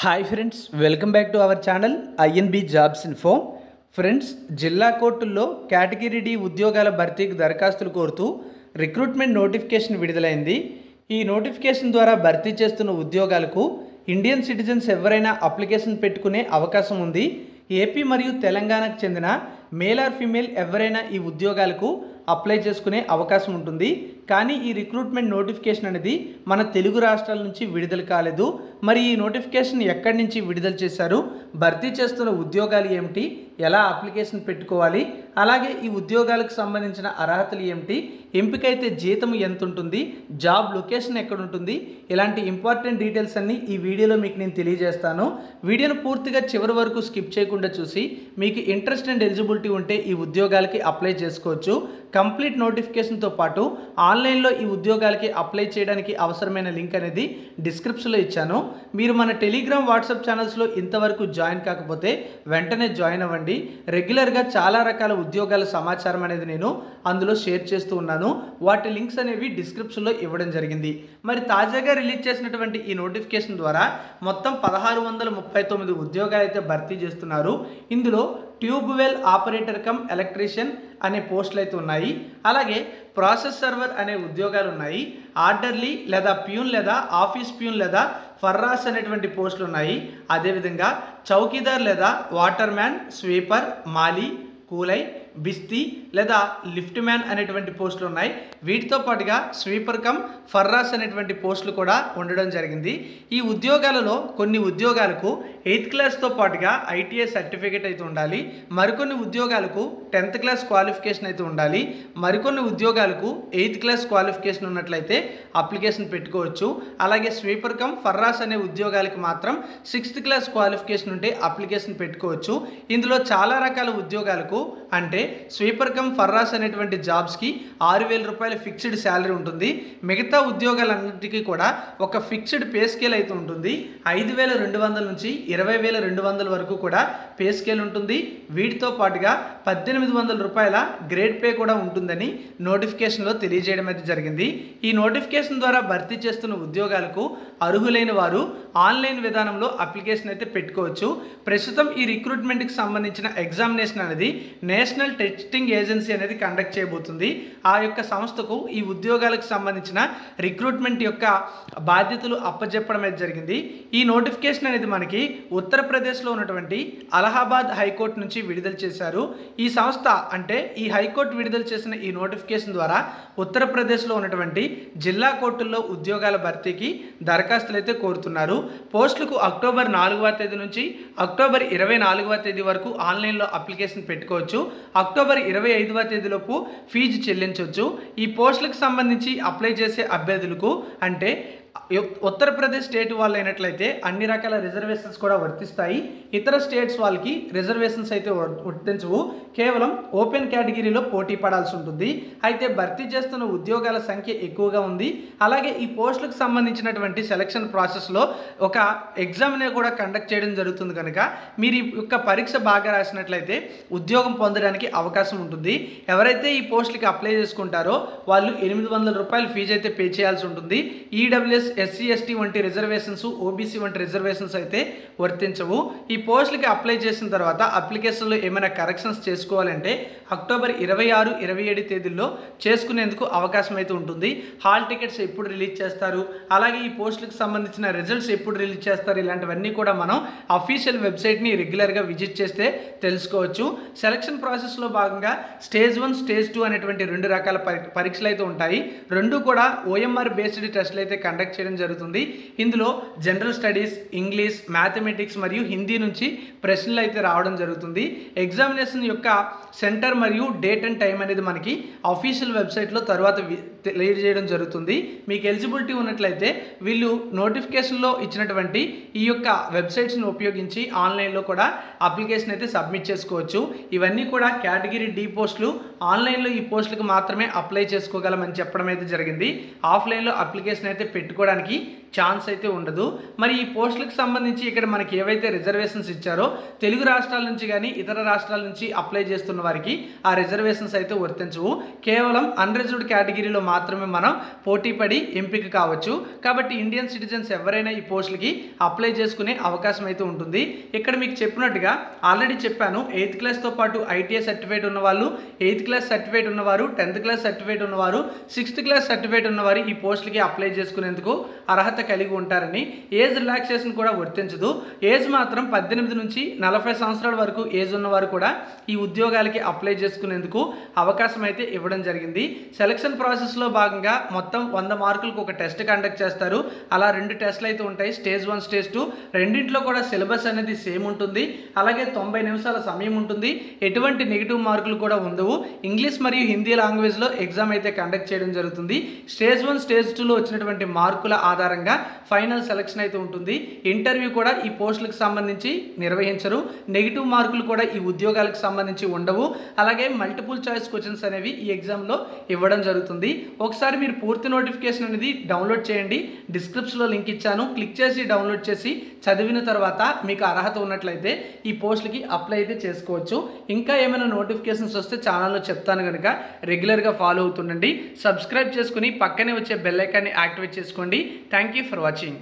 Hi friends, welcome back to our channel INB jobs info. Friends, జిల్లా కోర్టుల్లో category D ఉద్యోగాల భర్తీకి దరఖాస్తులు కోరుతూ రిక్రూట్మెంట్ నోటిఫికేషన్ విడుదలైంది. ఈ నోటిఫికేషన్ ద్వారా భర్తీ చేస్తున్న ఉద్యోగాలకు ఇండియన్ సిటిజన్స్ ఎవరైనా అప్లికేషన్ పెట్టుకునే అవకాశం ఉంది. ఏపీ మరియు తెలంగాణకు చెందిన మేల్ ఆర్ ఫీమేల్ ఎవరైనా ఈ ఉద్యోగాలకు అప్లై చేసుకునే అవకాశం ఉంటుంది. కానీ ఈ రిక్రూట్మెంట్ నోటిఫికేషన్ అనేది మన తెలుగు రాష్ట్రాల నుంచి విడుదల కాలేదు. మరి ఈ నోటిఫికేషన్ ఎక్కడి నుంచి విడుదల చేశారు, భర్తీ చేస్తున్న ఉద్యోగాలు ఏమిటి, ఎలా అప్లికేషన్ పెట్టుకోవాలి, అలాగే ఈ ఉద్యోగాలకు సంబంధించిన అర్హతలు ఏమిటి, ఎంపికైతే జీతం ఎంత ఉంటుంది, జాబ్ లొకేషన్ ఎక్కడ ఉంటుంది, ఇలాంటి ఇంపార్టెంట్ డీటెయిల్స్ అన్నీ ఈ వీడియోలో మీకు నేను తెలియజేస్తాను. వీడియోను పూర్తిగా చివరి వరకు స్కిప్ చేయకుండా చూసి మీకు ఇంట్రెస్ట్ అండ్ ఎలిజిబిలిటీ ఉంటే ఈ ఉద్యోగాలకి అప్లై చేసుకోవచ్చు. కంప్లీట్ నోటిఫికేషన్తో పాటు ఆన్లైన్లో ఈ ఉద్యోగాలకి అప్లై చేయడానికి అవసరమైన లింక్ అనేది డిస్క్రిప్షన్లో ఇచ్చాను. మీరు మన టెలిగ్రామ్, వాట్సాప్ ఛానల్స్లో ఇంతవరకు జాయిన్ కాకపోతే వెంటనే జాయిన్ అవ్వండి. రెగ్యులర్గా చాలా రకాల ఉద్యోగాల సమాచారం అనేది నేను అందులో షేర్ చేస్తూ ఉన్నాను. వాటి లింక్స్ అనేవి డిస్క్రిప్షన్లో ఇవ్వడం జరిగింది. మరి తాజాగా రిలీజ్ చేసినటువంటి ఈ నోటిఫికేషన్ ద్వారా మొత్తం 1639 ఉద్యోగాలు అయితే భర్తీ చేస్తున్నారు. ఇందులో tube well operator come electrician అనే పోస్టులు అయితే ఉన్నాయి. అలాగే ప్రాసెస్ సర్వర్ అనే ఉద్యోగాలు ఉన్నాయి. ఆర్డర్లీ లేదా ప్యూన్ లేదా ఆఫీస్ ప్యూన్ లేదా ఫర్రాస్ అనేటువంటి పోస్టులు ఉన్నాయి. అదేవిధంగా చౌకీదార్ లేదా వాటర్ మ్యాన్, స్వీపర్, మాలీ, కూలై, బిస్తీ లేదా లిఫ్ట్ మ్యాన్ అనేటువంటి పోస్టులు ఉన్నాయి. వీటితో పాటుగా స్వీపర్ కమ్ ఫర్రాస్ అనేటువంటి పోస్టులు కూడా ఉండడం జరిగింది. ఈ ఉద్యోగాలలో కొన్ని ఉద్యోగాలకు 8th క్లాస్తో పాటుగా ఐటీఐ సర్టిఫికేట్ అయితే ఉండాలి. మరికొన్ని ఉద్యోగాలకు 10th క్లాస్ క్వాలిఫికేషన్ అయితే ఉండాలి. మరికొన్ని ఉద్యోగాలకు 8th క్లాస్ క్వాలిఫికేషన్ ఉన్నట్లయితే అప్లికేషన్ పెట్టుకోవచ్చు. అలాగే స్వీపర్ కమ్ ఫర్రాస్ అనే ఉద్యోగాలకు మాత్రం 6th క్లాస్ క్వాలిఫికేషన్ ఉంటే అప్లికేషన్ పెట్టుకోవచ్చు. ఇందులో చాలా రకాల ఉద్యోగాలకు అంటే స్వీపర్ కమ్ ఫర్రాస్ అనేటువంటి జాబ్స్కి 6,000 రూపాయల ఫిక్స్డ్ శాలరీ ఉంటుంది. మిగతా ఉద్యోగాలన్నిటికీ కూడా ఒక ఫిక్స్డ్ పే స్కేల్ అయితే ఉంటుంది. 5,200 నుంచి 20,200 వరకు కూడా పే స్కేల్ ఉంటుంది. వీటితో పాటుగా 1,800 రూపాయల గ్రేడ్ పే కూడా ఉంటుందని నోటిఫికేషన్లో తెలియజేయడం అయితే జరిగింది. ఈ నోటిఫికేషన్ ద్వారా భర్తీ చేస్తున్న ఉద్యోగాలకు అర్హులైన వారు ఆన్లైన్ విధానంలో అప్లికేషన్ అయితే పెట్టుకోవచ్చు. ప్రస్తుతం ఈ రిక్రూట్మెంట్కి సంబంధించిన ఎగ్జామినేషన్ అనేది నేషనల్ టెస్టింగ్ ఏజెన్సీ అనేది కండక్ట్ చేయబోతుంది. ఆ యొక్క సంస్థకు ఈ ఉద్యోగాలకు సంబంధించిన రిక్రూట్మెంట్ యొక్క బాధ్యతలు అప్పచెప్పడం అయితే జరిగింది. ఈ నోటిఫికేషన్ అనేది మనకి ఉత్తరప్రదేశ్లో ఉన్నటువంటి అలహాబాద్ హైకోర్టు నుంచి విడుదల చేశారు. ఈ సంస్థ అంటే ఈ హైకోర్టు విడుదల చేసిన ఈ నోటిఫికేషన్ ద్వారా ఉత్తరప్రదేశ్లో ఉన్నటువంటి జిల్లా కోర్టుల్లో ఉద్యోగాల భర్తీకి దరఖాస్తులు అయితే కోరుతున్నారు. పోస్టులకు అక్టోబర్ 4వ తేదీ నుంచి అక్టోబర్ 24వ తేదీ వరకు ఆన్లైన్లో అప్లికేషన్ పెట్టుకోవచ్చు. అక్టోబర్ 25వ తేదీలోపు ఫీజు చెల్లించవచ్చు. ఈ పోస్టులకు సంబంధించి అప్లై చేసే అభ్యర్థులకు అంటే ఉత్తరప్రదేశ్ స్టేట్ వాళ్ళు అయినట్లయితే అన్ని రకాల రిజర్వేషన్స్ కూడా వర్తిస్తాయి. ఇతర స్టేట్స్ వాళ్ళకి రిజర్వేషన్స్ అయితే వర్తించవు. కేవలం ఓపెన్ కేటగిరీలో పోటీ పడాల్సి ఉంటుంది. అయితే భర్తీ చేస్తున్న ఉద్యోగాల సంఖ్య ఎక్కువగా ఉంది. అలాగే ఈ పోస్టులకు సంబంధించినటువంటి సెలక్షన్ ప్రాసెస్లో ఒక ఎగ్జామ్ని కూడా కండక్ట్ చేయడం జరుగుతుంది. కనుక మీరు ఈ యొక్క పరీక్ష బాగా రాసినట్లయితే ఉద్యోగం పొందడానికి అవకాశం ఉంటుంది. ఎవరైతే ఈ పోస్టులకి అప్లై చేసుకుంటారో వాళ్ళు 800 రూపాయలు ఫీజు అయితే పే చేయాల్సి ఉంటుంది. ఈడబ్ల్యూఎస్, ఎస్సీ, ఎస్టీ వంటి రిజర్వేషన్స్, ఓబీసీ వంటి రిజర్వేషన్స్ అయితే వర్తించవు. ఈ పోస్టులకి అప్లై చేసిన తర్వాత అప్లికేషన్లో ఏమైనా కరెక్షన్స్ చేసుకోవాలంటే అక్టోబర్ 26, 27 తేదీల్లో చేసుకునేందుకు అవకాశం అయితే ఉంటుంది. హాల్ టికెట్స్ ఎప్పుడు రిలీజ్ చేస్తారు, అలాగే ఈ పోస్టులకు సంబంధించిన రిజల్ట్స్ ఎప్పుడు రిలీజ్ చేస్తారు, ఇలాంటివన్నీ కూడా మనం అఫీషియల్ వెబ్సైట్ని రెగ్యులర్గా విజిట్ చేస్తే తెలుసుకోవచ్చు. సెలక్షన్ ప్రాసెస్లో భాగంగా స్టేజ్ 1, స్టేజ్ 2 అనేటువంటి 2 రకాల పరీక్షలు అయితే ఉంటాయి. రెండు కూడా ఓఎంఆర్ బేస్డ్ టెస్టులు అయితే కండక్ట్ చేయడం జరుగుతుంది. ఇందులో జనరల్ స్టడీస్, ఇంగ్లీష్, మ్యాథమెటిక్స్ మరియు హిందీ నుంచి ప్రశ్నలు అయితే రావడం జరుగుతుంది. ఎగ్జామినేషన్ యొక్క సెంటర్ మరియు డేట్ అండ్ టైం అనేది మనకి అఫీషియల్ వెబ్సైట్లో తర్వాత తెలియజేయడం జరుగుతుంది. మీకు ఎలిజిబిలిటీ ఉన్నట్లయితే వీళ్ళు నోటిఫికేషన్లో ఇచ్చినటువంటి ఈ యొక్క వెబ్సైట్స్ని ఉపయోగించి ఆన్లైన్లో కూడా అప్లికేషన్ అయితే సబ్మిట్ చేసుకోవచ్చు. ఇవన్నీ కూడా కేటగిరీ డి పోస్టులు. ఆన్లైన్లో ఈ పోస్టులకు మాత్రమే అప్లై చేసుకోగలమని చెప్పడం అయితే జరిగింది. ఆఫ్లైన్లో అప్లికేషన్ అయితే పెట్టుకోవడానికి ఛాన్స్ అయితే ఉండదు. మరి ఈ పోస్టులకు సంబంధించి ఇక్కడ మనకి ఏవైతే రిజర్వేషన్స్ ఇచ్చారో తెలుగు రాష్ట్రాల నుంచి కానీ ఇతర రాష్ట్రాల నుంచి అప్లై చేస్తున్న వారికి ఆ రిజర్వేషన్స్ అయితే వర్తించవు. కేవలం అన్రిజర్వ్డ్ కేటగిరీలో మాత్రమే మనం పోటీ పడి ఎంపిక కావచ్చు. కాబట్టి ఇండియన్ సిటిజన్స్ ఎవరైనా ఈ పోస్టులకి అప్లై చేసుకునే అవకాశం అయితే ఉంటుంది. ఇక్కడ మీకు చెప్పినట్టుగా ఆల్రెడీ చెప్పాను, 8th క్లాస్తో పాటు ఐటీఐ సర్టిఫికేట్ ఉన్నవాళ్ళు, 8th క్లాస్ సర్టిఫికేట్ ఉన్నవారు, 10th క్లాస్ సర్టిఫికేట్ ఉన్నవారు, 6th క్లాస్ సర్టిఫికేట్ ఉన్నవారు ఈ పోస్టులకి అప్లై చేసుకునేందుకు అర్హత కలిగి ఉంటారని. ఏజ్ రిలాక్సేషన్ కూడా వర్తించదు. ఏజ్ మాత్రం 18 నుంచి 40 సంవత్సరాల వరకు ఏజ్ ఉన్నవారు కూడా ఈ ఉద్యోగాలకి అప్లై చేసుకునేందుకు అవకాశం అయితే ఇవ్వడం జరిగింది. సెలక్షన్ ప్రాసెస్లో భాగంగా మొత్తం 100 మార్కులకు ఒక టెస్ట్ కండక్ట్ చేస్తారు. అలా 2 టెస్టులు అయితే ఉంటాయి, స్టేజ్ 1, స్టేజ్ 2. రెండింటిలో కూడా సిలబస్ అనేది సేమ్ ఉంటుంది. అలాగే 90 నిమిషాల సమయం ఉంటుంది. ఎటువంటి నెగిటివ్ మార్కులు కూడా ఉండవు. ఇంగ్లీష్ మరియు హిందీ లాంగ్వేజ్లో ఎగ్జామ్ అయితే కండక్ట్ చేయడం జరుగుతుంది. స్టేజ్ 1, స్టేజ్ 2లో వచ్చినటువంటి మార్కుల ఆధారంగా ఫైనల్ సెలక్షన్ అయితే ఉంటుంది. ఇంటర్వ్యూ కూడా ఈ పోస్టులకు సంబంధించి నిర్వహించరు. నెగిటివ్ మార్కులు కూడా ఈ ఉద్యోగాలకు సంబంధించి ఉండవు. అలాగే మల్టిపుల్ చాయిస్ క్వశ్చన్స్ అనేవి ఈ ఎగ్జామ్లో ఇవ్వడం జరుగుతుంది. ఒకసారి మీరు పూర్తి నోటిఫికేషన్ అనేది డౌన్లోడ్ చేయండి. డిస్క్రిప్షన్లో లింక్ ఇచ్చాను, క్లిక్ చేసి డౌన్లోడ్ చేసి చదివిన తర్వాత మీకు అర్హత ఉన్నట్లయితే ఈ పోస్టులకి అప్లై అయితే చేసుకోవచ్చు. ఇంకా ఏమైనా నోటిఫికేషన్స్ వస్తే ఛానల్లో చెప్తాను కనుక రెగ్యులర్గా ఫాలో అవుతుండండి. సబ్స్క్రైబ్ చేసుకుని పక్కనే వచ్చే బెల్ ఐకాన్ని యాక్టివేట్ చేసుకోండి. Thank you for watching.